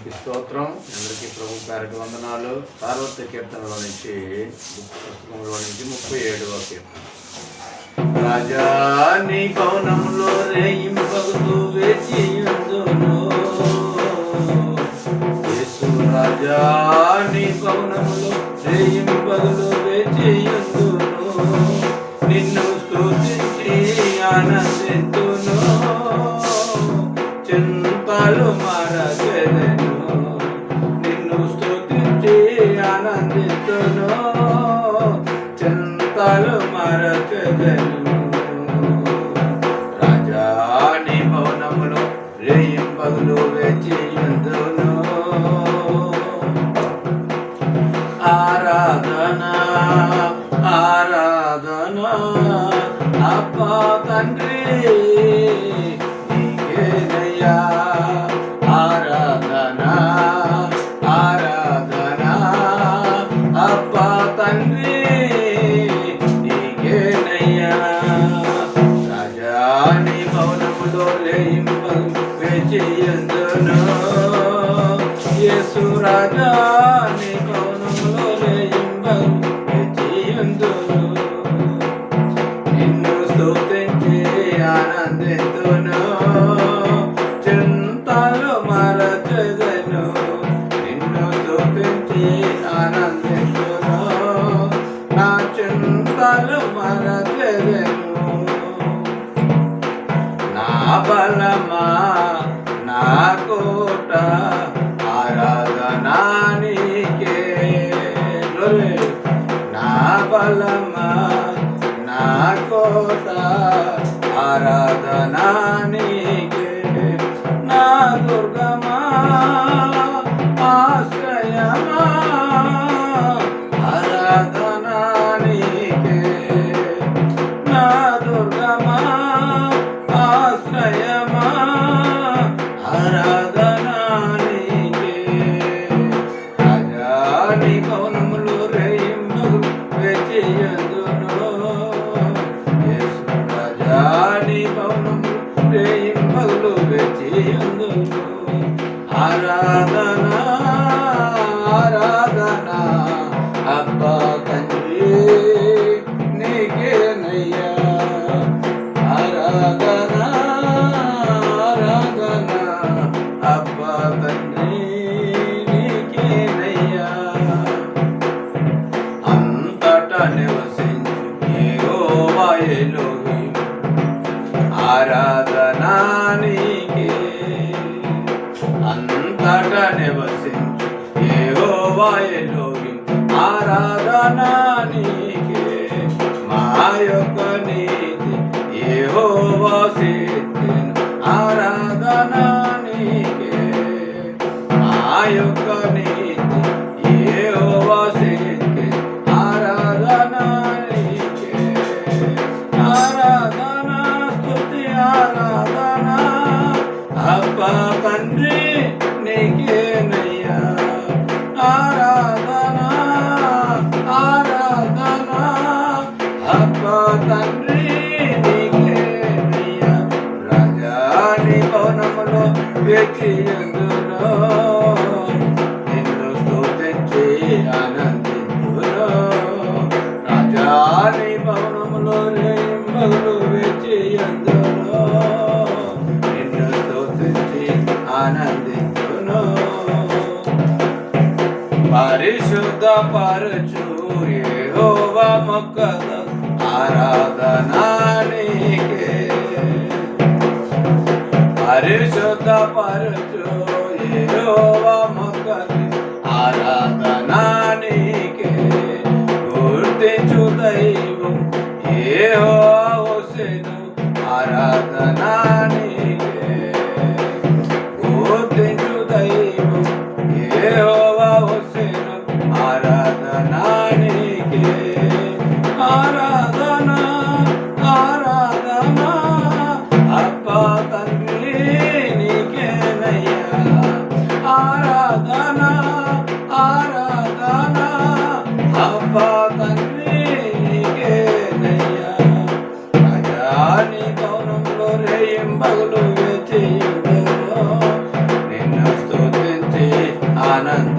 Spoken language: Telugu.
దేవునికి స్తోత్రం. అందరికీ ప్రభు పేరటి వందనాలు. సార్వత్రిక కీర్తనలో నుంచి పుస్తకంలో నుంచి 37వ కీర్తన. రాజా నీ భవనంలో రేయింపగుతూ వేచియుందును. యేసు రాజా నీ భవనంలో రేయింపగులు వేచియుందును. నిన్ను స్తుతించి ఆనందింతును. చింతలు మరచెదను. నిన్ను స్తుతించి ఆనందింతును. చింతలు మరచెదను. రాజా నీ భవనములో రేయింపగులు వేచియుందును. ఆరాధన ఆరాధన అబ్బా తండ్రి నీకేనయ్యా. ఆరాధన ఆరాధన అబ్బా తండ్రి నీకేనయ్యా. రాజా నీ భవనములో రేయింపగులు వేచియుందును. యేసు రాజా నీ భవనములో రేయింపగులు వేచియుందును. నిన్ను స్తుతించి ఆనందింతును. చింతలు మరచెదను. నిన్ను స్తుతించి ఆనందింతును. నా చింతలు మరచెదను. నా బలమా నా కోట ఆరాధన నీకే. నా బలమా నా కోట ఆరాధన నీకే. నా దుర్గమా ఆశ్రయమా ఆరాధన నీకే. నా దుర్గమా ఆశ్రయమా ఆరాధన నీకే. రాజా నీ భవనములో రేయింపగులు వేచియుందును. యేసు రాజా నీ భవనములో రేయింపగులు వేచియుందును. ఆరాధన ఆరాధన అబ్బా తండ్రి నీకేనయ్యా. ఆరాధన ఆరాధన అబ్బా తండ్రి నీకేనయ్యా. అంతటా నివసించు యెహోవా ఎలోహిం ఆరాధన నీకే. అంతటా నివసించు యెహోవా ఎలోహిం ఆరాధన నీకే. మా యొక్క నీతి యెహోవా సిద్ధెను ఆరాధన నీకే. మా యొక్క నీతి యెహోవా సిద్ధెను ఆరాధన నీకే. ఆరాధన స్తుతి ఆరాధన అబ్బా తండ్రి నీకేనయ్యా. ఆరాధన ఆరాధన అబ్బా తండ్రి నీకేనయ్యా. రాజా నీ భవనములో వేచియుందును. నిన్ను స్తుతించి ఆనందింతును. రాజా నీ భవనములో రేయింపగులు వేచియుందును. నిన్ను స్తుతించి ఆనందింతును. పరిశుద్ధ పరచు యెహోవా ముఖదస్ ఆరాధన నీకే. పరిశుద్ధ పరచు యెహోవా ముఖదస్ ఆరాధన నీకే. గుర్తించు దైవం యెహోవా హోసేను ఆరాధన నీకే. గుర్తించు దైవం యెహోవా హోసేను ఆరాధన నీకే. ఆరాధన ఆరాధన అబ్బా తండ్రి నీకేనయ్యా. ఆనంద